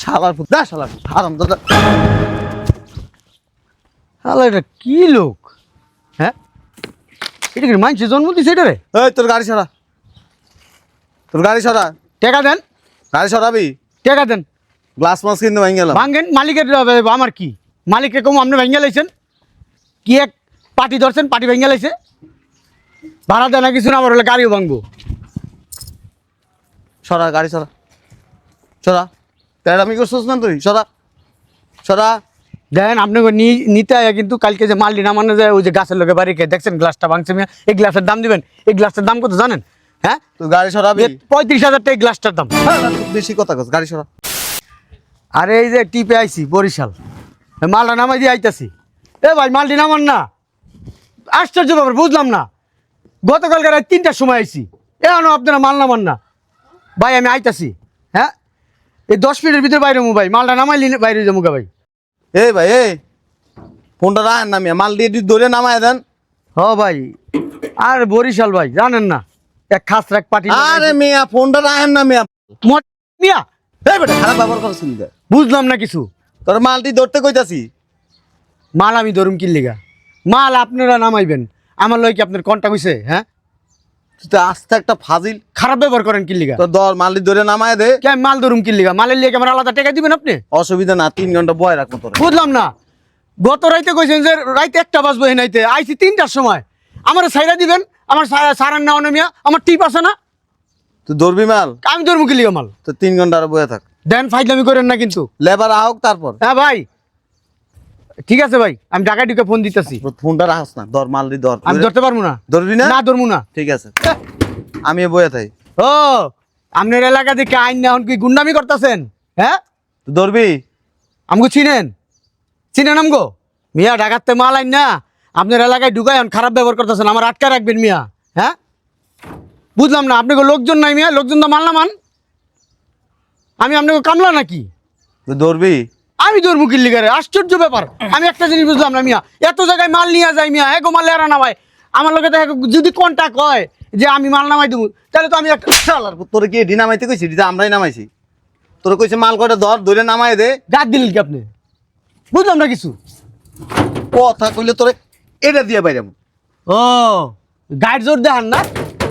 শালার পুত দা শালার পুত হারাম দাদা। শালা এটা কি লোক? হ্যাঁ, এটা কি মানুষের জন্ম দিছে এটা রে? এই তোর গাড়ি সরা, তোর গাড়ি সরা, টাকা দেন, গাড়ি সরাবি। টাকা দেন। গ্লাস মাছ কিনতে ভেঙে গেলাম। ভাঙ্গেন, মালিকের আমার কি? মালিককে কম আপনি ভেঙে লাইছেন কি? এক পাটি ধরছেন, পাটি ভেঙে লাইছে। ভাড়া দেয় না কিছু না, আবার হলে গাড়িও ভাঙবো। সরা গাড়ি সরা, সরা। তেরামি করছিস না তুই? সরা সরা। দেখেন আপনাকে নিতে আয়া কিন্তু কালকে যে মালটি নামানো যায় ওই যে গাছের লোকে বাড়ি খেয়ে দেখছেন গ্লাসটা ভাঙছে মিয়া। এই গ্লাসের দাম দিবেন? এই গ্লাসের দাম কত জানেন? হ্যাঁ, তুই গাড়ি সরাবি। 35,000 টাকা এই গ্লাসটার দাম। বেশি কথা কস, গাড়ি সরা। আরে এই যে টিপে আইছি বরিশাল, মালটা নামাই দিয়ে আইতাছি। এ ভাই মালটি নামান না, আশ্চর্য ব্যাপার বুঝলাম না। গতকালকে রাত 3টার সময় আইছি, এখনো আপনারা মাল নামান না। ভাই আমি আইতাছি, হ্যাঁ এই 10 মিনিটের ভিতরে বাইরে ভাই, মালটা নামাইলি বাইরে যাবো ভাই। এই ভাই এই ফোনটা রাখেন না মিয়া, মাল দিয়ে ধরে নামায় দেন। হ ভাই, আর বরিশাল ভাই জানেন না, এক খাস এক পার্টি। আরে মিয়া ফোনটা রাখেন না মিয়া। মিয়া এই বেটা খারাপ ব্যবহার করছিস কে? বুঝলাম না কিছু। তোর মালটি ধরতে কইতাছি। মাল আমি ধরুম কিনলিগা? মাল আপনারা নামাইবেন, আমার লয় কি আপনার কন্টাক্ট হইছে? হ্যাঁ, তুই তো আস্তে একটা ফাজিল। খারাপ ব্যবহার করেন কিনলিগা? তোর দর মালটি ধরে নামায় দে। কে মাল ধরুম কিনলিগা? মালের লিয়ে আমার আলাদা টাকা দিবেন আপনি? অসুবিধা না, 3 ঘন্টা বয় রাখবো তোর। বুঝলাম না। গত রাইতে কইছেন যে রাইতে 1টা বাজবো হেনাইতে, আইছি 3টার সময়। আমার সাইরা দিবেন, আমার সারান নেওয়া মিয়া, আমার টিপ আছে না? তুই ধরবি মাল? আমি ধরবো কিনলিগা মাল? তো 3 ঘন্টা আর বয়ে থাক। দেন, ফাইজলামি করেন না কিন্তু। লেবার আহক তারপর। হ্যাঁ ভাই, ঠিক আছে ভাই, আমি ঢাকা ঢুকে ফোন দিতেছি। ফোনটা রাখস না, ধর মাল দি ধর। আমি ধরতে পারবো না। ধরবি না? না ধরবো না। ঠিক আছে, আমি বয়ে থাই। ও, আপনার এলাকা দেখে আইন না কি গুন্ডামি করতেছেন? হ্যাঁ, তুই ধরবি? আমগো চিনেন? চিনেন আমগো? মিয়া ঢাকাতে মাল আইন না আপনার এলাকায় ঢুকাই খারাপ ব্যবহার করতেছেন, আমার আটকা রাখবেন মিয়া। হ্যাঁ, বুঝলাম না, আপনাকে লোকজন নাই মিয়া, লোকজন তো মাল না মান। আমি আপনাকে কামলা নাকি? তুই ধরবি? আমি ধরবো কিল্লিগারে? আশ্চর্য ব্যাপার। আমি একটা জিনিস বুঝলাম না মিয়া, এত জায়গায় মাল নিয়ে যায় মিয়া, হ্যাঁ গো মাল এরা নামায় আমার লোকে। যদি কন্টাক্ট হয় যে আমি মাল নামাই দেবো, তাহলে তো আমি একটা শালার পুত, তোরে কি এডি নামাইতে কইছি? এটা আমরাই নামাইছি। তোরে কইছে মাল কয়টা ধর, ধরে নামায় দে। গাছ দিলেন কি আপনি? বুঝলাম না কিছু। কথা কইলে তোরে এটা দিয়ে বাইরে। ও, গাইড জোর দেখান না?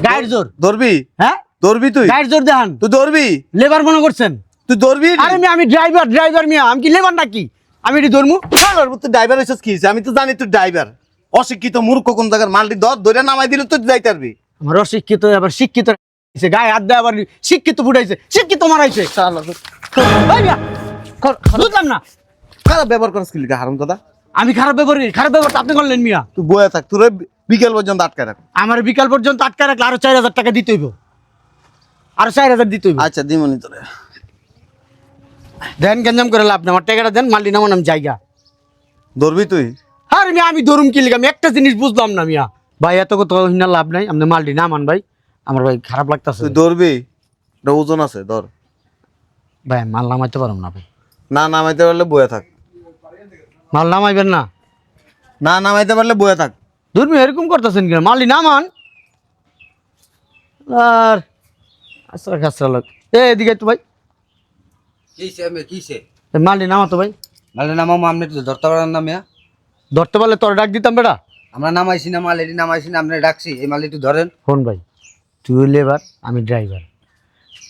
গাইড জোর? ধরবি? হ্যাঁ, ধরবি তুই? গাইড জোর দেখান। তুই ধরবি? লেবার মনে করছেন? তুই ধরবি? আরে মিয়া আমি ড্রাইভার মিয়া, আমি কি লেবার নাকি? আমি এটি ধরমু? শালার পুত, তুই ড্রাইভার হইছিস কি? আমি তো জানি তুই ড্রাইভার। অশিক্ষিত মূর্খ কোন জায়গার মালটি ধর, ধরে নামাই দিলে তুই যাইতে পারবি। আমার অশিক্ষিত আবার শিক্ষিত হইছে, গায়ে হাত দেয় আবার শিক্ষিত ফুটাইছে, শিক্ষিত মারাইছে। শালার ওই মিয়া, বুঝলাম না। খারাপ ব্যবহার করছিস কি হারাম দাদা? আমি খারাপ ব্যবহার করি? খারাপ ব্যবহার তো আপনি করলেন মিয়া। তুই বয়ে থাক, তোরে বিকেল পর্যন্ত আটকে রাখ। আমার বিকাল পর্যন্ত আটকা রাখলে আরো 4,000 টাকা দিতে হইব, আরো 4,000 দিতে হইব। আচ্ছা দিমনি তোরে। দেন, গঞ্জাম করে লাভ না, আমার টাকাটা দেন, মাল্টি নামান আমি জায়গা। ধরবি তুই? আরে মিয়া আমি ধরুম কি লিগা? আমি একটা জিনিস বুঝলাম না মিয়া। ভাই এত কথা হিনা লাভ নাই, আপনি মাল্টি নামান ভাই, আমার ভাই খারাপ লাগতেছে। তুই ধরবি? এটা ওজন আছে, ধর। ভাই আমি মাল নামাইতে পারবো না ভাই। না নামাইতে পারলে বয়ে থাক। মাল নামাইবেন না? না নামাইতে পারলে বয়ে থাক। ধর্মী এরকম করতেছেন কিনা? মাল্টি নামান। আর আচ্ছা খাসরা লোক, এদিকে তো ভাই, কিসে আমি কিসে মাল্টি নামাতো ভাই। মালে নামাম আপনি তো ধরতে পারেন না মিয়া। ধরতে পারলে তোর ডাক দিতাম বেটা। আমরা নামাইছি না মাল, এটি নামাইছি না, আপনি ডাকছি, এই মাল একটু ধরেন। ফোন ভাই, তুই লেবার আমি ড্রাইভার।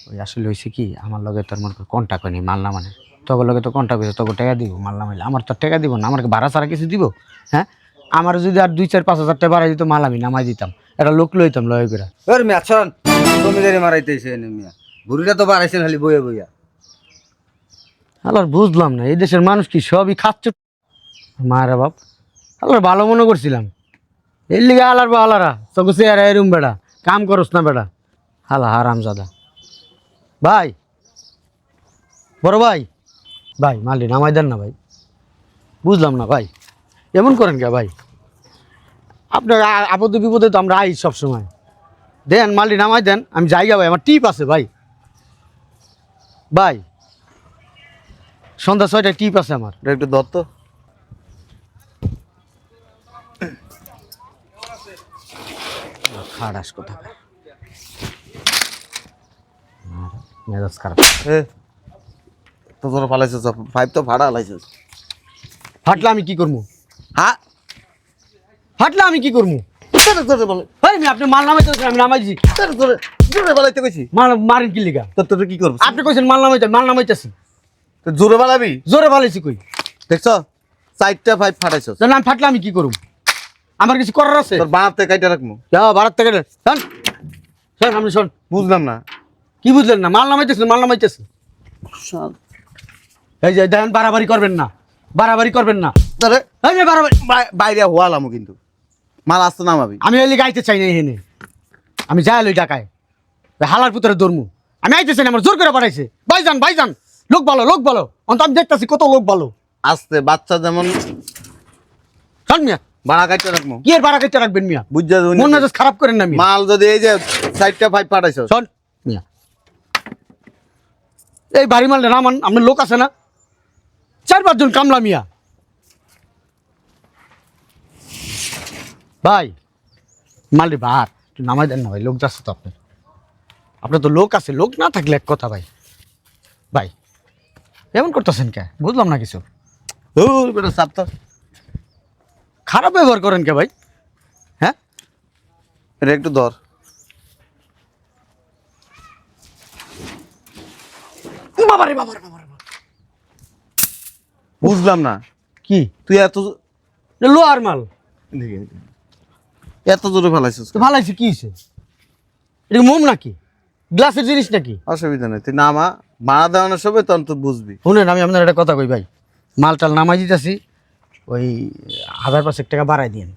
ওই আসলে হয়েছে কি, আমার লগে তোর মনে কন্ট্যাক্ট হয়নি মাল নামানের। তোকে লগে তো কন্ট্যাক্ট হয়েছে, তোকে টাকা দিব মাল নামাইলে। আমার তো টাকা দিব না, আমার ভাড়া ছাড়া কিছু দিব? হ্যাঁ, আমার যদি আর 2-4-5 হাজার টাকা বাড়াই দিত, মাল আমি নামাই দিতাম, একটা লোক লইতাম লয় করে। ওর মিয়া ছন জমিদারি মারাইতেছে এনে মিয়া, ভুড়িটা তো বাড়াইছেন খালি বইয়া বইয়া। আল্লাহর বুঝলাম না, এই দেশের মানুষ কি সবই খাচ্ছে মায়েরা বাপ। আল্লাহর ভালো মনে করছিলাম, এর লিগে আলার বা আলারা তোকে চেয়ারা এরুম বেটা, কাম করস না বেটা, হালা হারামজাদা। ভাই, বড় ভাই, ভাই মালটি নামাই দেন না ভাই। বুঝলাম না ভাই, এমন করেন কে ভাই? আপনার আপদে বিপদে তো আমরা আই সব সময়। দেন মালটি নামাই দেন, আমি জায়গা ভাই, আমার টিপ আছে ভাই। ভাই সন্ধ্যা 6টায় টিপ আছে আমার। এটা একটু ধর তো। খারাস কথা মেজাজ খারাপ। এ তো জোরে ফালাইছিস পাইপ তো ফাড়া লাইছিস ফাটলে আমি কি করবো? হ্যাঁ ফাটলে আমি কি করবো? জোরে জোরে বলে ভাই আমি আপনি মাল নামাইতে বলছেন, আমি নামাইছি। জোরে জোরে জোরে ফালাইতে কইছি মাল মারেন কি লিগা? তোর কি করবো আপনি কইছেন মাল নামাইতেছি। তো জোরে ফালাবি জোরে ফালাইছি কই? দেখছো 4টা পাইপ ফাটাইছস জানেন আমি ফাটলে আমি কি করব? আমার কিছু করার আছে? তোর বাপতে কাইটা রাখমু যাও ভারত থেকে শোন শোন, আপনি শোন। বুঝলাম না কি বুঝলেন না? মাল নামাইতেছে। এই যে দেখেন, বাড়াবাড়ি করবেন না, বাড়াবাড়ি করবেন না। তোরে এই যে বাড়াবাড়ি, বাইরে হওয়ালামু কিন্তু মাল আসতে নামাবি আমি এলি গাইতে চাই না এখানে। আমি যাই লই ঢাকায় হালার পুতরে ধর্মু। আমি আইতেছি না, আমার জোর করে পাঠাইছে। ভাইজান লোক ভালো অন্ত আমি দেখতেছি কত লোক ভালো। আসতে বাচ্চা যেমন শোন মিয়া, বাড়া কাইটা রাখমু কি এর বাড়া কাইতে রাখবেন মিয়া? বুঝা মন মেজাজ খারাপ করেন না মিয়া। মাল যদি এই যে 4টা পাইপ ফাটাইছস শোন মিয়া, এই বাড়ি মাল নামান, আপনার লোক আছে না? 4-5 জন কামলা মিয়া। ভাই মালি বার একটু নামাই দেন না ভাই, লোক যাচ্ছে তো আপনার তো লোক আছে, লোক না থাকলে এক কথা ভাই। ভাই এমন করতেছেন কে? বুঝলাম না কিছু। দূর বেটা সাপ তো খারাপ ব্যবহার করেন কে ভাই? হ্যাঁ এটা একটু ধর বাবারে। বুঝলাম না কি তুই এত লোহার মাল এত জোরে ফেলাইছিস তো ভালো আছে, কি হয়েছে? এটা মোম নাকি গ্লাসের জিনিস নাকি? অসুবিধা নেই তুই নামা ভাড়া দেওয়ানোর সময় তখন তুই বুঝবি শুনেন, আমি আপনার একটা কথা কই ভাই, মাল টাল নামাই দিতেছি, ওই 1000-500 টাকা বাড়াই দিন।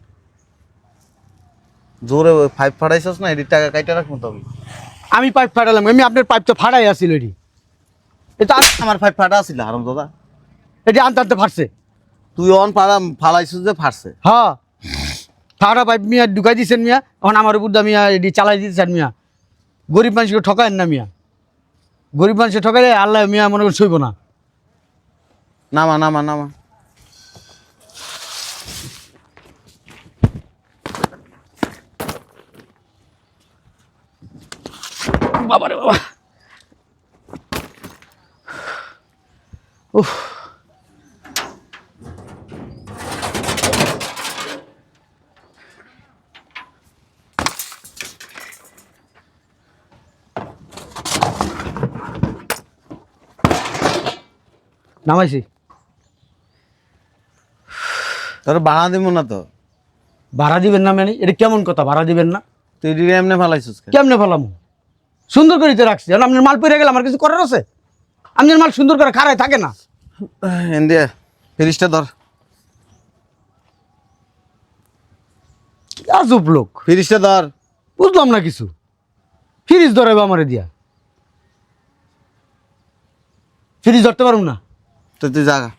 জোরে পাইপ ফাটাইছিস না এটি টাকা কাইটা রাখবো তবে আমি পাইপ ফাটালাম, আমি আপনার পাইপ তো ফাটাই আসছিল, এটা আমার পাইপ ফাটা আছিল হারাম দাদা এটি আনতে ফাটছে। তুই অন পাড়া ফালাইছিস যে ফাটছে হ্যাঁ ফাটা পাইপ মিয়া ঢুকাই দিচ্ছেন মিয়া, এখন আমার উপর দা মিয়া এটি চালাই দিচ্ছেন মিয়া। গরিব মানুষকে ঠকায়েন না মিয়া, গরিব মানুষকে ঠকাইলে আল্লাহ মিয়া মনে করে সইব না। নামা নামা নামা বাবারে বাবা, উফ নামাইছি। তোর ভাড়া দিব না তো ভাড়া দিবেন না মানে এটা কেমন কথা? ভাড়া দিবেন না তুই এটি এমনি ফালাইছিস কেন? কেমনে ফেলাম? সুন্দর করে তো রাখছি, আর আপনার মাল পড়ে গেলে আমার কিছু করার আছে? আপনার মাল সুন্দর করে খাড়ায় থাকে না। এন্ডিয়া ফিরিসটা ধর কি আজব লোক, ফিরিসটা ধর বুঝলাম না কিছু। ফ্রিজ ধরাইবো আমারে দিয়া? ফ্রিজ ধরতে পারুম না। তো তুই জাগা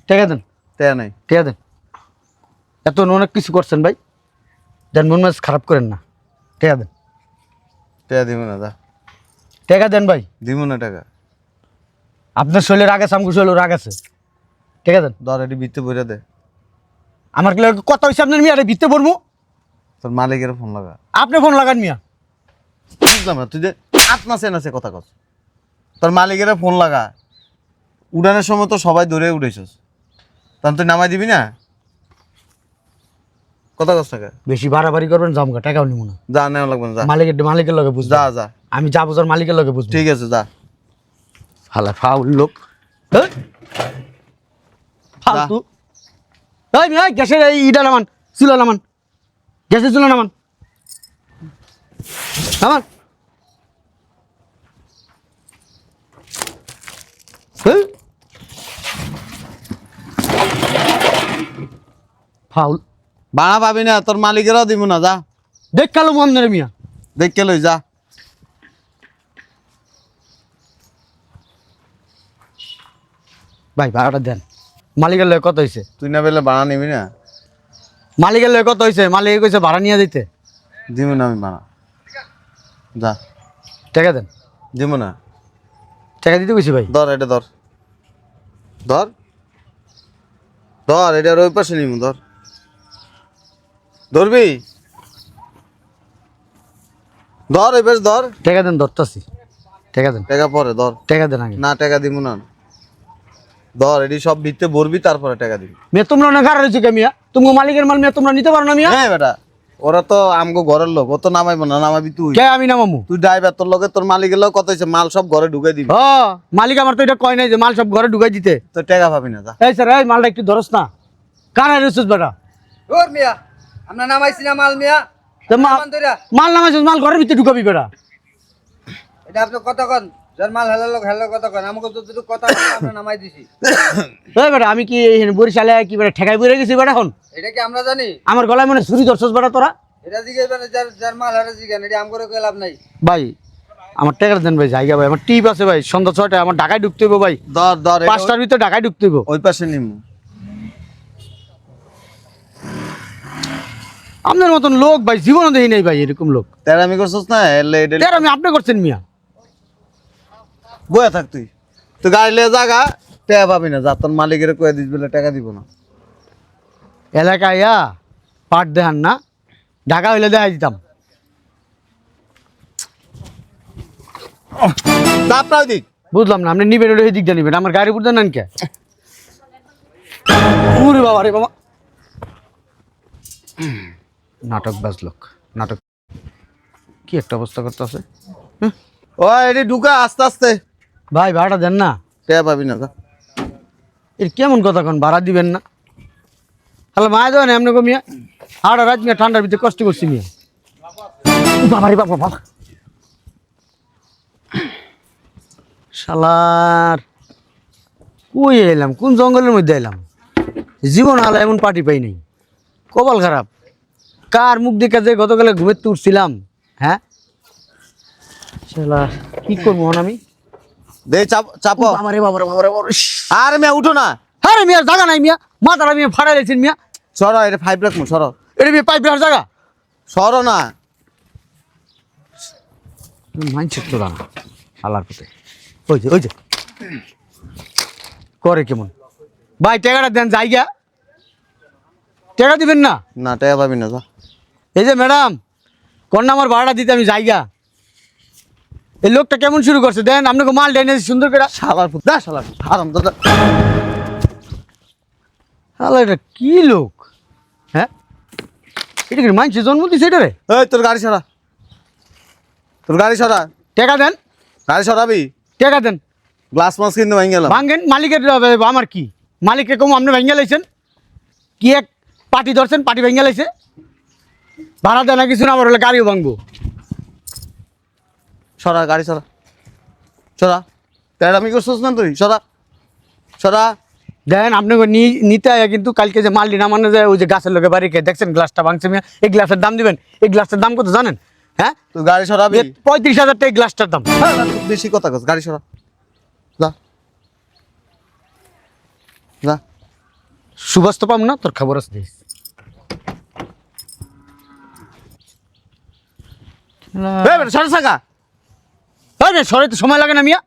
টেকা দেন, তেয়া নাই টেকা দেন। এত অনেক কিছু করছেন ভাই, দেন মন মাছ খারাপ করেন না। টেকা দেন, তেয়া দিব না যা টেকা দেন ভাই। দিব না টাকা আপনার শরীরে রাগ আছে, আমগো শরীরে রাগ আছে। টেকা দেন। ধর এটি ভিত্তি বইরা দে আমার কি কথা হয়েছে আপনার মিয়া? ভিত্তে পড়বো? তোর মালিকের ফোন লাগা আপনি ফোন লাগান মিয়া। বুঝলাম না তুই যে নাচে নাচে কথা কস তোর মালিকের ফোন লাগা উড়ানোর সময় তো সবাই দৌড়ে উঠেছিস তখন তুই নামাই দিবি না কথা কস টাকা বেশি বাড়াবাড়ি করবেন, জামগা টাকাও নিব না। যা নেওয়া লাগবে না যা মালিকের লগে বুঝবো। যা যা আমি যা বুঝার মালিকের লগে বুঝবো। ঠিক আছে যা হালা ফাউল লোক, ফালতু। এই মিয়া গ্যাসের এই ইটা নামান, চুলা নামান, গ্যাসের চুলা নামান, নামান। ফাউল ভাড়া পাবি না তোর মালিকেরও দিব না যা দেখ কালো মোহাম্মদ মিয়া। দেখে লই যা ভাই ভাড়াটা দেন। মালিকের লগে কত হয়েছে? তুই না পেলে ভাড়া নিবি না মালিকের লগে কত হয়েছে? মালিক কইছে ভাড়া নিয়ে দিতে। দিব না আমি ভাড়া যা টাকা দেন। দিব না টাকা দিতে কইছি ভাই। ধর এটা ধর ধর ধর এটা ওই পাশে নিবো ধর ধরবি ধর এবার ধর টাকা দেন, ধরতাছি। টাকা দেন, টাকা পরে ধর টাকা দেন আগে। না টাকা দিব না ধর এটি সব ভিত্তে ভরবি তারপরে টাকা দিবি। মিয়া তোমরা না গাড়া রয়েছে কে মিয়া? তুমি মালিকের মাল মিয়া তোমরা নিতে পারো না মিয়া? হ্যাঁ বেটা, ওরা তো আমগো ঘরের লোক, ও তো নামাইবো না, নামাবি তুই। কে আমি না মামু? তুই ড্রাইভার, তোর লগে তোর মালিকের লোক কত হয়েছে, মাল সব ঘরে ঢুকে দিবি, ও মালিক আমার তো এটা কয় নাই যে মাল সব ঘরে ঢুকাই দিতে। তো টাকা পাবি না। যা এই স্যার এই মালটা একটু ধরস না, কানা রয়েছিস বেটা। ওর মিয়া আমরা নামাইছি না মাল মিয়া, তো নামান ধইরা। মাল নামাইছিস, মাল ঘরের ভিতরে ঢুকাবি বেটা। এটা আপনি কথা কন, যার মাল হেলার লোক হেলার কথা কন, আমাকে যতটুকু কথা বলে আমরা নামাই দিছি। এই বেটা আমি কি বরিশালে কি বেটা ঠেকাই বইরে গেছি বেটা? এখন এটা কি আমরা জানি? আমার গলায় মনে ছুরি ধরছস বেটা তোরা? এটা দিকে মানে যার মাল হারা জিগান, এটা আমগরে কই লাভ নাই। ভাই আমার টাকা দেন ভাই, জায়গা ভাই আমার টিপ আছে ভাই, সন্ধ্যা 6টায় আমার ঢাকায় ঢুকতে হইব ভাই, ধর ধর, 5টার ভিতরে ঢাকায় ঢুকতে হইব। ওই পাশে নিমু। আপনার মতন লোক ভাই জীবনও দেখি নাই ভাই, এরকম লোক। তেরামি করছিস না, এলে এটা আর আমি আপনি করছেন মিয়া। বয়ে থাক তুই, তুই গাড়ি লিয়ে জাগা, টাকা পাবি না। যা তোর মালিকের কয়ে দিস বলে টাকা দিব না। এলাকায় পাট দেখান না, ঢাকা হইলে দেখাই দিতাম। চাপড়াও দিক। বুঝলাম না, আপনি নিবেন ওই দিকটা নিবেন, আমার গাড়ি বুঝতেন নেন কে? ওরে বাবা রে বাবা, নাটক বাজ লোক, নাটক কি একটা অবস্থা করতে আছে। ও এটি ঢুকা আস্তে আস্তে। ভাই ভাড়াটা দেন না। টাকা পাবি না। যা। এর কেমন কথা কোন, ভাড়া দিবেন না? তাহলে মায়া দেওয়া নেই আপনাকে মিয়া, আর রাত মিয়া ঠান্ডার ভিতরে কষ্ট করছি মিয়া। বাবা রে বাবা, বাবা শালার, কই এলাম, কোন জঙ্গলের মধ্যে এলাম? জীবন আলা এমন পার্টি পাই নাই, কপাল খারাপ। কার মুখ দেখে যে গতকালে ঘুমের উঠছিলাম। হ্যাঁ শালা কি করবো এখন আমি? দে চাপো। বাবারে বাবারে বাবারে বাবারে, আর মিয়া উঠো না। আরে মিয়া জায়গা নাই মিয়া, মাথাটা মিয়া ফাড়াই লেছেন মিয়া। সরো, এটা 5 রাখবো, সরো। এটা মিয়া পাইপ রাখার জায়গা? সরো না। মানছিস তো না আলার পথে, ওই যে ওই যে করে কেমন। ভাই টাকাটা দেন, জায়গা টাকা দিবেন না? না টাকা পাবি না। যা। এই যে ম্যাডাম কন্যা আমার ভাড়াটা দিতে আমি জায়গা। এই লোকটা কেমন শুরু করছে দেন, আপনাকে মাল ডেনে সুন্দর করে। শালার পুত, দা শালার হারাম দাদা। শালা এটা কি লোক? হ্যাঁ এটা কি মানছে জন্ম দিছে এটা রে? এই তোর গাড়ি সরা, তোর গাড়ি সরা। টাকা দেন, গাড়ি সরাবি। টাকা দেন। গ্লাস মাছ কিন্তু ভেঙে গেলাম। ভাঙ্গেন, মালিকের আমার কি? মালিককে কম আপনি ভেঙে লাইছেন কি? এক পার্টি ধরছেন, পার্টি ভেঙে লাইছে। ভাড়া দেয় না কিছু না, আমার হলে গাড়িও ভাঙবো। সরা গাড়ি সরা, সরা। তেরামি করছিস না তুই? সরা, সরা। দেন আপনি নিতে আয়া, কিন্তু কালকে যে মালটি নামানো যায় ওই যে গাছের লোকে বাড়ি খেয়ে দেখছেন গ্লাসটা ভাঙছে মিয়া। এই গ্লাসের দাম দিবেন? এই গ্লাসের দাম কত জানেন? হ্যাঁ তুই গাড়ি সরাবি। 35,000 টাকা এই গ্লাসটার দাম। হ্যাঁ, না, তুই বেশি কথা কস। গাড়ি সরা। যা, যা। সুবাস তো পাম না, তোর খবর আছে দেখিস। এই বেটা সরা থাকা। সরাইতে সময় লাগে না মিয়া,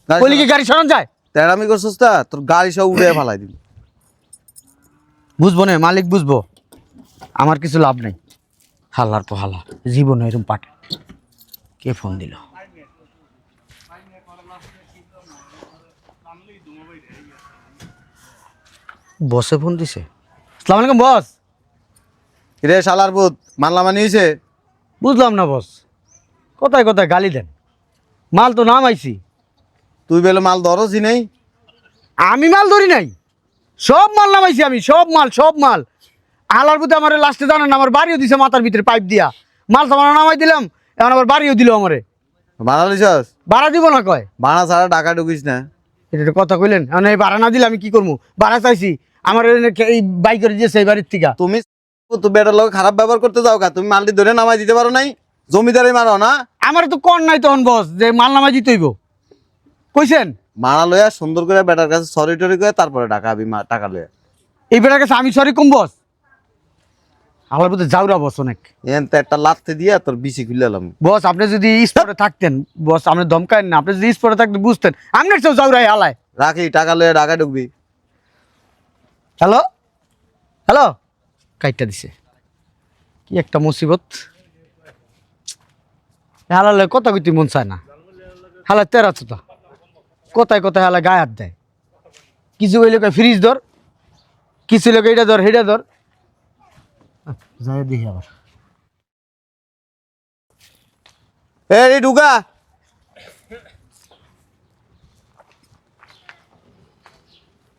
বলি কি গাড়ি সরান যায়? তেরামি করছিস তা তোর গাড়ি সব উড়ে ফেলাই দিবি। বুঝবো না, মালিক বুঝবো, আমার কিছু লাভ নাই। হাল্লার পর হাল্লা জীবন এরকম পাট। কে ফোন দিল? বসে ফোন দিছে। আসসালামু আলাইকুম বস। রে শালার পুত, মানলা মানিয়েছে। বুঝলাম না বস, কোথায় কোথায় গালি দেন? মাল তো নামাইছি। তুই বেলে মাল ধরছি নেই। আমি মাল ধরি নাই, সব মাল নামাইছি আমি, সব মাল সব মাল। আলার বুতে আমার লাস্টে জানেন না, আমার বাড়িও দিছে মাথার ভিতরে পাইপ দিয়া। মাল তো আমার নামাই দিলাম, এখন আবার বাড়িও দিল আমারে। ভাড়া লিছস? ভাড়া দিব না কয়। ভাড়া ছাড়া টাকা ঢুকিস না। এটা একটা কথা কইলেন, এখন এই ভাড়া না দিলে আমি কি করবো? ভাড়া চাইছি, আমার এই বাইক করে দিয়েছে এই বাড়ির থেকে। তুমি তো বেটার লোক খারাপ ব্যবহার করতে যাও কা? তুমি মালটি ধরে নামাই দিতে পারো নাই? জমিদারি মারো না? আমার তো কর নাই তখন বস যে মাল নামাই দিতে হইব, কইছেন? মারা লইয়া সুন্দর করে বেটার কাছে সরি টরি করে তারপরে টাকাবি, টাকা লইয়া। এই বেটার কাছে আমি সরি কম বস? আমার বুঝতে যাওরা বস অনেক। এন তো একটা লাথে দিয়া তোর বিসি খুলে এলাম। বস আপনি যদি স্পটে থাকতেন, বস আপনি ধমকায়েন না, আপনি যদি স্পটে থাকতেন বুঝতেন আপনার সব যাওরাই আলায়। রাখি, টাকা লইয়া ঢাকা ঢুকবি। হ্যালো হ্যালো, কাইটটা দিছে। কি একটা মুসিবত। হালালে কথা কইতে মন চায় না, হালা তেরা চোতা, কোথায় কোথায় হালা গায়ে হাত দেয়। কিছু হইলে কয় ফ্রিজ ধর, কিছু হইলে কয় এটা ধর সেটা ধর। যাই দেখি আবার। এই ঢুকা।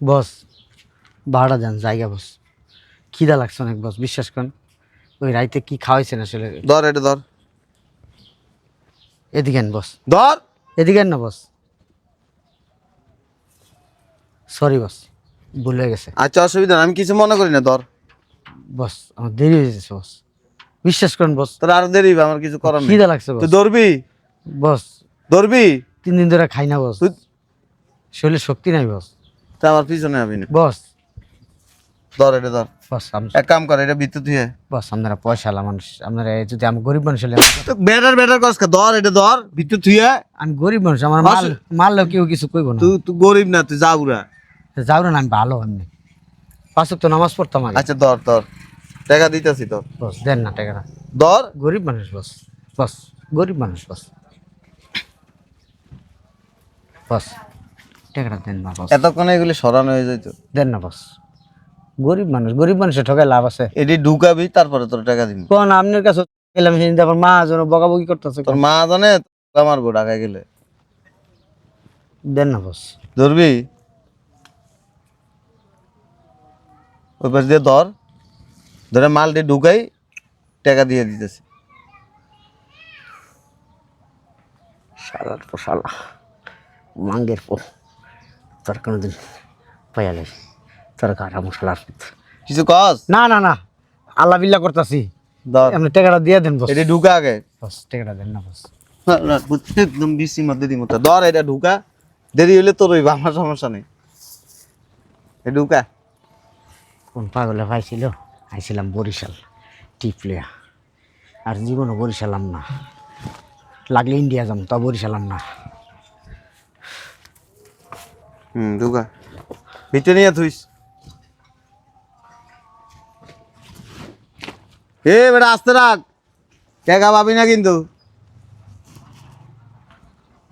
বস ভাড়া যান জায়গা বস, খিদা লাগছে অনেক বস, বিশ্বাস করেন। ওই রাইতে কি খাওয়াইছেন আসলে। ধর এটা ধর, এদিকে আন বস, ধর। এদিকে আন না বস। সরি বস, ভুল হয়ে গেছে। আচ্ছা অসুবিধা না, আমি কিছু মনে করি না, ধর। বস আমার দেরি হয়ে যাচ্ছে বস, বিশ্বাস করেন বস। তোর আরো দেরি হবে, আমার কিছু করার নেই। খিদা লাগছে বস। তুই ধরবি, বস ধরবি। 3 দিন ধরে খাই না বস, তুই শরীরে শক্তি নাই বস। তা আমার পিছনে আবি না। বস ধর এটা ধর। বস এক কাম কর, এটা বিদ্যুৎ দিয়ে। বস আপনারা পয়সাওয়ালা মানুষ, আপনারা যদি আমি গরিব মানুষ হলে তো বেটার কস কা, ধর এটা ধর, বিদ্যুৎ দিয়ে। আমি গরিব মানুষ, আমার মাল মারলেও কেউ কিছু কইব না। তুই গরিব না, তুই যা উড়া। যাও না, আমি ভালো এমনি 5 ওয়াক্ত নামাজ পড়তাম আগে। আচ্ছা ধর ধর, টাকা দিতেছি তোর। বস দেন না টাকাটা, ধর। গরিব মানুষ বস, বস গরিব মানুষ বস, বস টাকাটা দেন না বস, এতক্ষণে এগুলি সরানো হয়ে যাইতো। দেন না বস। গরিব মানুষ, গরিব মানুষের ঠকায় লাভ আছে? এটি ঢুকাবি, তারপরে তোর টাকা দিবি। কোন আপনার কাছে গেলাম সেদিন আমার মা যেন বকাবকি করতেছে। তোর মা জানে মারবো ঢাকায় গেলে। দেন না বস। ধরবি, ওই পাশ দিয়ে ধর, ধরে মালটি ঢুকাই, টাকা দিয়ে দিতেছি। শালার পো শালা, মাঙ্গের পো, তোর কোনোদিন পাইয়ালে তোর গাড়া মশলার। কিছু কস না না না, আল্লাহ বিল্লাহ করতেছি, ধর, আপনি টাকাটা দিয়ে দেন বস। এটি ঢুকা আগে। বস টাকাটা দেন না বস। একদম বেশি মধ্যে দিই মতো ধর, এটা ঢুকা। দেরি হইলে তোর হইবা, আমার সমস্যা নেই। এ ঢুকা। কোন পাগলে পাইছিল, আইছিলাম বরিশাল টিপলিয়া, আর জীবনও বরিশালাম না, লাগলে ইন্ডিয়া যাম তা বরিশালাম না। ঢুকা, ভিতরে নিয়ে থুইস। এ বেটা আস্তে রাখ, টাকা পাবি না কিন্তু।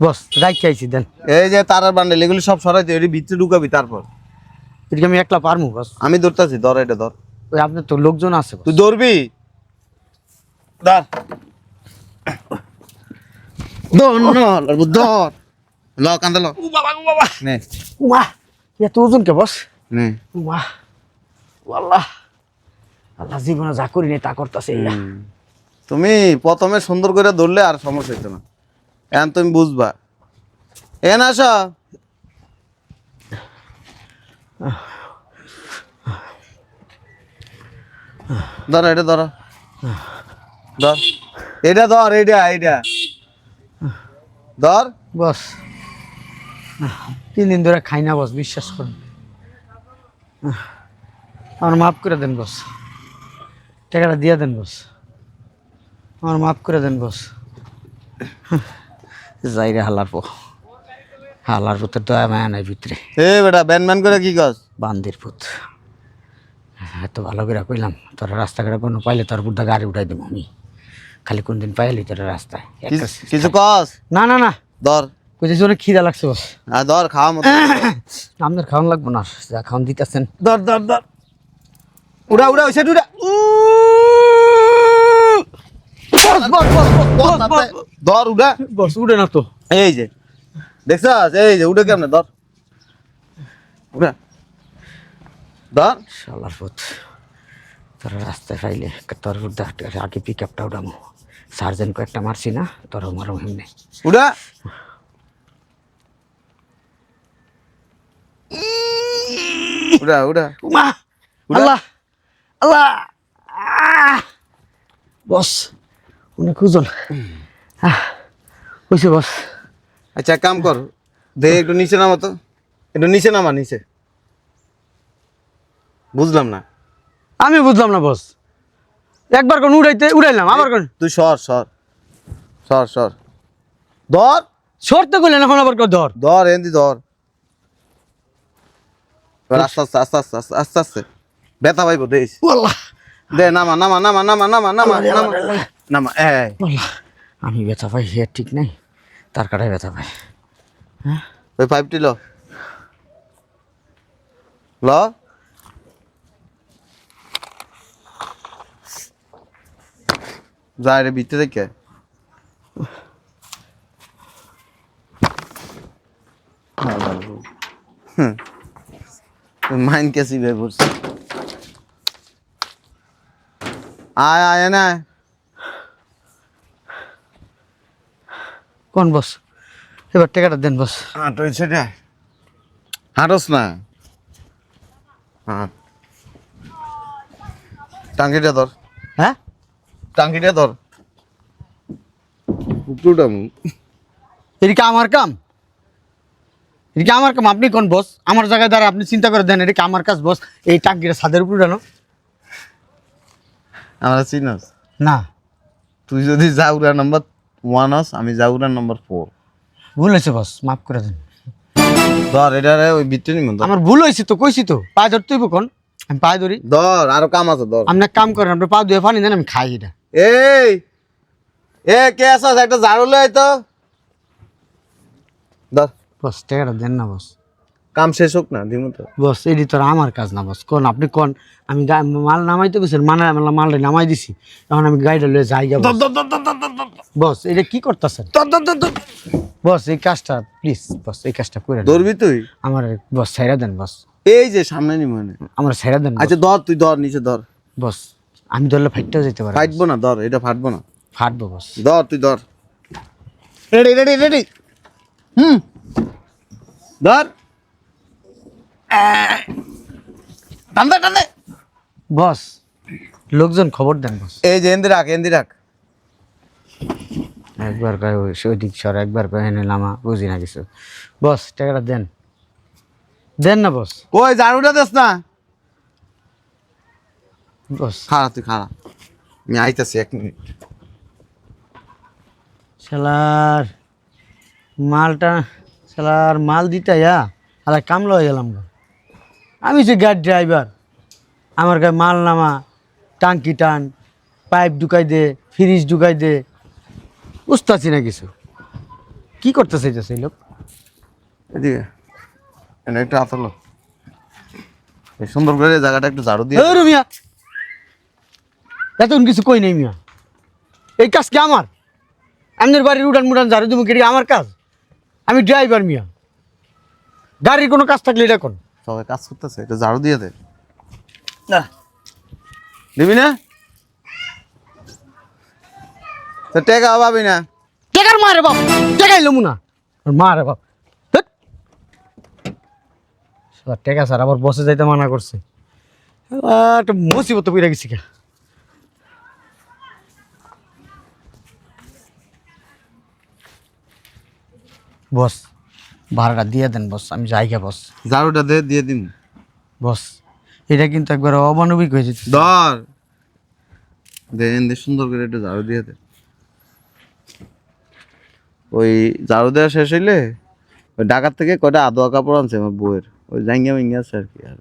বস রাইখে আইছি দেন। এই যে তারার বান্ডেল, এগুলি সব সরাইতে, এটি ভিতরে ঢুকাবি। তারপর এদিকে আমি একলা পারমু বস? আমি ধরতেছি, ধর এটা ধর। ওই আপনার তো লোকজন আছে বস। তুই ধরবি, ধর। ধর ল, কান্দা ল। নে উমা এত ওজন কে বস? নে। উমা আল্লাহ, আল্লাহ জীবনে যা করি নাই তা করতেছে। তুমি প্রথমে সুন্দর করে ধরলে আর সমস্যা হইতো না, এখন তুমি বুঝবা। এখানে আসো। ধর এটা ধর, ধর এটা ধর, এইটা এইটা ধর। বস 3 দিন ধরে খাই না বস, বিশ্বাস করুন। আমার মাফ করে দেন বস, টাকাটা দিয়ে দেন বস, আমার মাফ করে দেন বস। যাই রে হালার পো, হালার পুতের দয়া মায়া নাই ভিতরে। এ বেটা ব্যান ম্যান করে কি কস? বান্দির পুত, এত ভালো করে কইলাম তোরা রাস্তাঘাটে কোনো পাইলে তোর বুদ্ধা গাড়ি উঠাই দেবো আমি, খালি কোন দিন পাইলি তোরা রাস্তায়। কিছু কস? না না না, ধর। কইতেছি অনেক খিদা লাগছে বস। হ্যাঁ ধর, খাওয়া মতো। আপনার খাওয়ান লাগবো না, যা খাওয়ান দিতেছেন। ধর ধর ধর, উড়া উড়া, ওই সাইড উড়া। ধর উড়া। বস উঠে না তো। এই যে দেখছস, এই যে উঠে কেমনে, ধর উড়া, ধর। শালার পুত, তোরা রাস্তায় পাইলে তোর বুদ্ধা আগে পিক আপটা উঠামো, সার্জেন্ট কয়েকটা মারছি না, তোর মারো এমনি। উড়া। উড়া উড়া। উমা আল্লাহ আল্লাহ, বস অনেক ওজন হয়েছে বস। আচ্ছা এক কাম কর, দে একটু নিচে নামা তো, একটু নিচে নামা, নিচে। বুঝলাম না। আমি বুঝলাম না বস, একবার কোন উড়াইলাম, আবার কোন তুই সর সর সর সর, ধর। সরতে করলেন এখন আবার কেউ ধর। ধর এমনি ধর। এবার আস্তে আস্তে আস্তে আস্তে আস্তে আস্তে আস্তে, ব্যথা পাইব দেশ। আল্লাহ দে নামা নামা নামা নামা নামা নামা নামা নামা। এই আল্লাহ, আমি ব্যথা পাই হে ঠিক নাই, তার কাটায় ব্যথা পাই। ওই পাইপটি লো। ল যায় রে ভিতরে কে মাইন কেসি বে পড়ছে আয় আয় না কোন বস এবার টাকাটা দেন বস। হাঁট হয়েছে রে হাঁটস না হাঁট টাঙ্কিটা ধর হ্যাঁ টাঙ্কিটা ধর উপরুটা এদিকে আমার কাম, এদিকে আমার কাম। আপনি কোন বস? আমার জায়গায় দ্বারা আপনি চিন্তা করে দেন, এদিকে আমার কাজ বস। এই টাঙ্কিটা ছাদের উপর জানো আমরা চিনস না? তুই যদি জাউরা নাম্বার 1 হস আমি জাউরা নাম্বার 4 ভুল হয়েছে বস, মাফ করে দেন। ধর এটারে ওই ভিতরে নিমন ধর আমার ভুল হয়েছে তো, কইছি তো। পায়ে ধরতে হইব কোন? আমি পায়ে ধরি। ধর আরো কাম আছে ধর আপনি এক কাম করেন, আপনি পা ধুয়ে পানি দেন, আমি খাই এটা। এই এ কে আছস একটা ঝাড়ু লই তো ধর বস টাকাটা দেন না বস। কাম শেষ হোক না দিমু তো বস এটি তো আর আমার কাজ না বস। কোন আপনি কোন? আমি মাল নামাইতে গেছেন, মালটা নামাই দিছি, এখন আমি গাড়িটা লয়ে যাই গা বস। বস এটা কি করতেছেন বস? এই কাজটা প্লিজ বস, এই কাজটা করে দেন। ধরবি তুই আমার বস ছাইরা দেন বস, এই যে সামনে নিমনে আমার ছাইরা দেন বস। আচ্ছা ধর তুই ধর নিচে ধর বস আমি ধরলে ফাইটটাও যেতে পারি। ফাটবো না ধর এটা ফাটবো না ফাটবো বস। ধর তুই ধর রেডি রেডি রেডি হুম ধর টান্দা টান্দা বস লোকজন খবর দেন বস। এই যে এন্দি রাখ একবার কয় ওইদিক সর, একবার কয় এনে নামা, বুঝি না কিছু। বস টাকাটা দেন, দেন না বস। কই ঝাড়ুটা দেস না বস খাড়া তুই খাড়া আমি আইতাছি 1 মিনিট শালার মালটা, শালার মাল দিতে আর কাম লয়ে গেলাম গো। আমি যে গাড়ি ড্রাইভার, আমার গায়ে মাল নামা, টাঙ্কি টান, পাইপ ঢুকাই দে, ফ্রিজ ঢুকাই দে, বুঝতেছি না কিছু। কি করতে চাইতেছে এই লোক? এদিকে এটা একটু আতলো এই সুন্দর করে জায়গাটা একটু ঝাড়ু দিয়ে এই মিয়া, এতক্ষণ কিছু কই নেই মিয়া। এই কাজ কি আমার? আপনার বাড়ির উঠান মুটান ঝাড়ু দেবো, কি আমার কাজ? আমি ড্রাইভার মিয়া, গাড়ির কোনো কাজ থাকলে এটা কোন? সবাই কাজ করতেছে একটু ঝাড়ু দিয়ে দে না দিবি না তো টেকা পাবি না টেকার মারে বাপ, টেকাই লমু না মারে বাপ। টেকা স্যার আবার বসে যাইতে মানা করছে। একটা মুসিবত পড়ে গেছি কে। বস ভাড়াটা দিয়ে দেন বস, আমি যাই গে বস। ঝাড়ুটা দে দিয়ে দিন বস এটা কিন্তু একবার অমানবিক হয়েছে। ধর দে সুন্দর করে একটু ঝাড়ু দিয়ে দে ওই ঝাড়ু দেওয়া শেষ হইলে ওই ঢাকার থেকে কয়টা আদোয়া কাপড় আনছে আমার বউয়ের, ওই জাঙ্গিয়া মিঙ্গা আছে আর কি। আর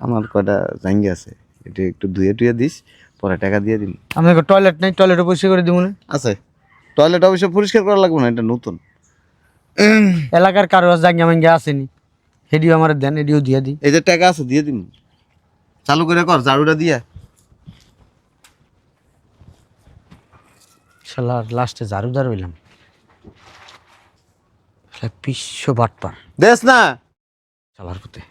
আমার কয়টা জাঙ্গিয়া আছে, এটা একটু ধুয়ে টুয়ে দিস, পরে টাকা দিয়ে দিন। আমি টয়লেট নেই, টয়লেটে পরিষ্কার করে দিব না। আছে টয়লেট অবশ্য পরিষ্কার করা লাগবে না, এটা নতুন। এলাকার কারো জাঙ্গা মাঙ্গা আসেনি, হেডিও আমার দেন, এডিও দিয়ে দিই। এই যে টাকা আছে দিয়ে দিন, চালু করে কর ঝাড়ুটা দিয়ে। শালার লাস্টে ঝাড়ুদার হইলাম, বিশ্ব বাটপার দেস না শালার পুতে।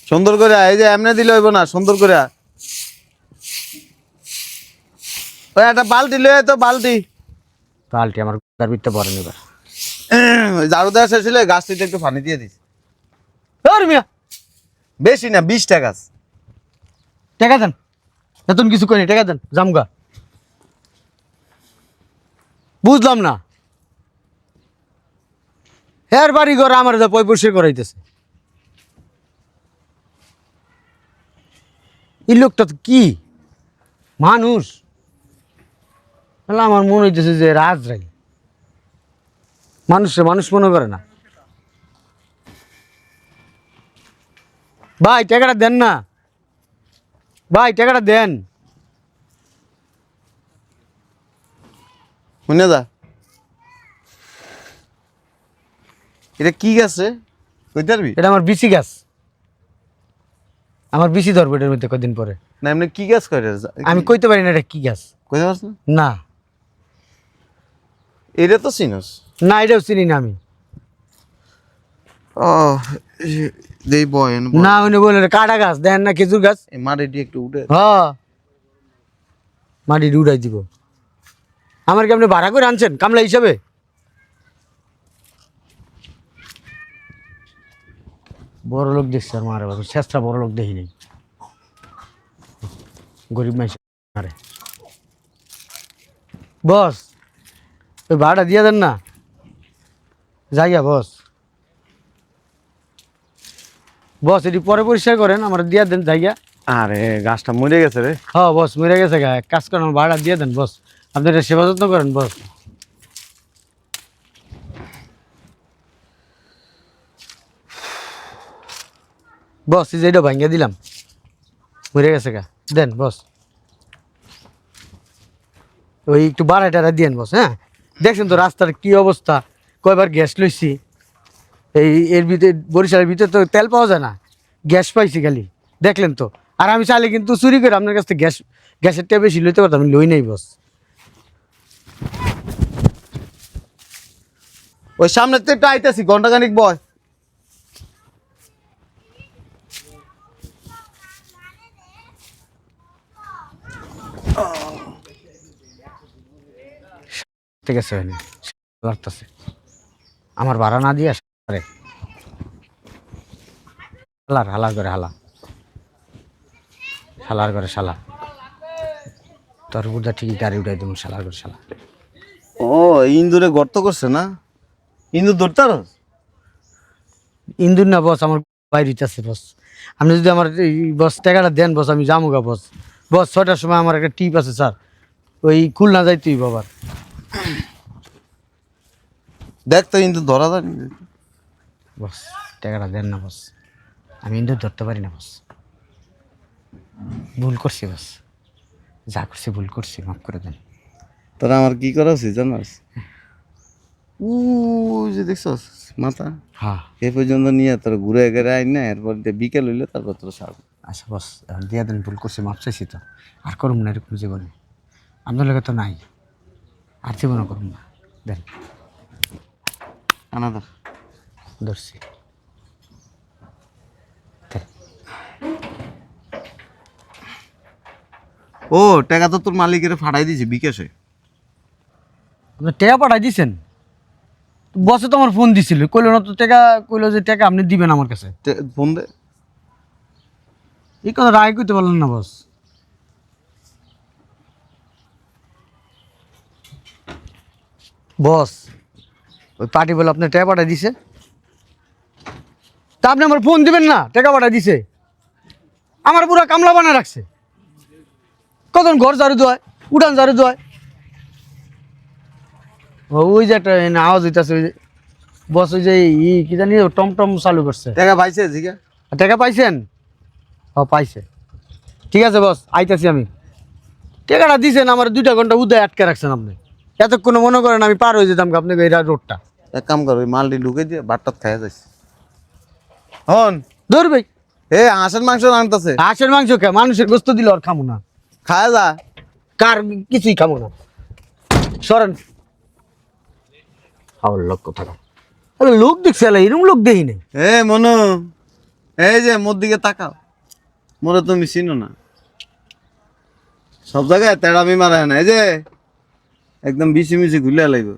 সুন্দর করে, এই যে এমনি দিলে হইব না, সুন্দর করে। ওই একটা বালতি লয়ে আয় তো, বালতি। বালটি আমার গার ভিতরে ভরে নিবার। ওই ঝাড়ু দেওয়া শেষ হলে গাছটিতে একটু পানি দিয়ে দিস। আরে মিয়া বেশি না 20 টাকা। টাকা দেন, এতন কিছু করি, টাকা দেন জামগা। বুঝলাম না, হের বাড়ি ঘর আমার যা পয় পরিষ্কার করাইতেছে। এই লোকটা তো কি মানুষ? আমার মনে হইতেছে যে রাজরাই মানুষে মানুষ মনে করে না। ভাই টাকাটা দেন না, ভাই টাকাটা দেন। শুনে যা, এটা কি গাছে কইতে পারবি? এটা আমার বিচি গাছ। আমার বেশি ধরবো এটার মধ্যে কদিন পরে। না এমনি কি গাছ করে আমি কইতে পারি না এটা কি গাছ। কইতে পারছ না? না এটা তো চিনস। না এটাও চিনি না আমি। ও দেই বয় না উনি বলে কাটা গাছ দেন না খেজুর গাছ। এই মাটি দিয়ে একটু উঠে হ্যাঁ মাটি উড়াই দিব। আমার কি আপনি ভাড়া করে আনছেন কামলা হিসাবে? বড় লোক দেখছি আর মারে বাবা শেষটা বড় লোক দেখি নেই, গরিব মানুষ মারে। বস ওই ভাড়াটা দিয়ে দেন না যাইয়া বস। বস এটি পরে পরিষ্কার করেন আমার দিয়ে দেন জায়গা। আরে গাছটা মরে গেছে রে। হ্যাঁ বস মরে গেছে গা, এক কাজ করেন আমার ভাড়া দিয়ে দেন বস। আপনি এটা সেবা যত্ন করেন বস। বস এই যে এটা ভাঙ্গা দিলাম, মরে গেছে গা, দেন বস। ওই একটু বাড়াই টাড়া দিয়েন বস। হ্যাঁ দেখছেন তো রাস্তার কি অবস্থা, কয়বার গ্যাস লইছি। এর ভিতরে বরিশালের ভিতরে তো তেল পাওয়া যায় না, গ্যাস পাইছি খালি, দেখলেন তো। আর আমি চাইলে কিন্তু চুরি করে আপনার কাছ থেকে গ্যাসের টেপ বেশি লইতে পারতাম, আমি লই নাই বস। ওই সামনে তো একটু আইতেছি ঘন্টাখানিক বয়। ঠিক আছে হয়নি লাগতেছে আমার ভাড়া না দিয়ে আরে হালার হালার করে হালা শালার করে শালা তোর বুঝা ঠিকই গাড়ি উঠাই দেবো শালার করে শালা। ও ইন্দুরে গর্ত করছে না, ইন্দুর ধরতার। ইন্দুর না বস, আমার বাইরে আছে বস। আপনি যদি আমার এই বস টাকাটা দেন বস আমি যাবো গা বস। বস 6টার সময় আমার একটা টিপ আছে স্যার, ওই খুলনা যাইতেই বাবার। দেখ তো ইন্দুর ধরা যায় বস টাকাটা দেন না বস, আমি ইন্দুর ধরতে পারি না বস। ভুল করছি বস, যা করছি ভুল করছি, মাফ করে দেন। তোরা আমার কি করা উচিত জানাস? ও যে দেখছস মাথা হ্যাঁ এ পর্যন্ত নিয়ে তোর ঘুরে গেড়ে আইন না, এরপর বিকেল হইলে তারপর তোর সার। আচ্ছা বস এখন দিয়ে দেন, ভুল করছি মাপ চাইছি তো, আর করুন না এরকম জীবনে, আপনার লোকে তো নাই, আর জীবনও করুন না, দেন। আনা ধর। ধরছি দেন। ও টাকা তো তোর মালিকের ফাটাই দিয়েছে বিকাশে। আপনি টাকা পাঠাই দিয়েছেন? বসে তো আমার ফোন দিছিল, কইলো না তো টাকা, কইলো যে টাকা আপনি দিবেন আমার কাছে। ফোন দে। এই কথা রায় করতে পারলেন না বস। বস ওই পার্টি বলে আপনার টাকা পাঠাই দিছে, তা আপনি আমার ফোন দিবেন না? টাকা পাঠাই দিছে, আমার পুরো কামলা বানায় রাখছে। কখন ঘর ঝাড়ু দেয়, উঠান ঝাড়ু দেয়। ওই যে একটা আওয়াজ হইতেছে, ওই যে বস ওই যে কি জানি টমটম চালু করছে। টাকা পাইছে জিগা? টাকা পাইছেন? ও পাইছে, ঠিক আছে বস আইতাছি আমি। টাকাটা দিছেন, আমার 2টা ঘন্টা উদয় আটকে রাখছেন আপনি। এতক্ষণ মনে করেন আমি পার হয়ে যেতাম আপনাকে এই রোডটা। এক কাম কর ওই মালটি ঢুকে দিয়ে বাটটাত খাইয়া যাইস। হন ধর ভাই এ হাঁসের মাংস আনতেছে, হাঁসের মাংস খা, মানুষের গোস্ত দিলে আর খামো না, খায়া যা। কার কিছুই খামো না, সরেন। হাওয়ার লোক কোথায় লোক দেখছে, এরকম লোক দেখি নাই। এ মনু, এই যে মোর দিকে তাকাও, মোরে তুমি চিনো না। সব জায়গায় তেড়ামি মারা না, এই যে একদম বিচি মিচি ঘুলে লাগবে।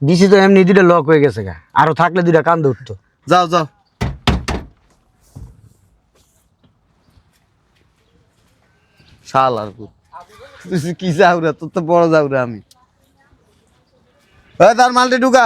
দিছি তো এমনি 2টা লক হয়ে গেছে গা, আরো থাকলে 2টা কান্দে উঠতো। যাও যাও। শাল আর তুই কি যাও রে, তোর তো বড় যাও রে আমি। তার মালটি ঢুকা।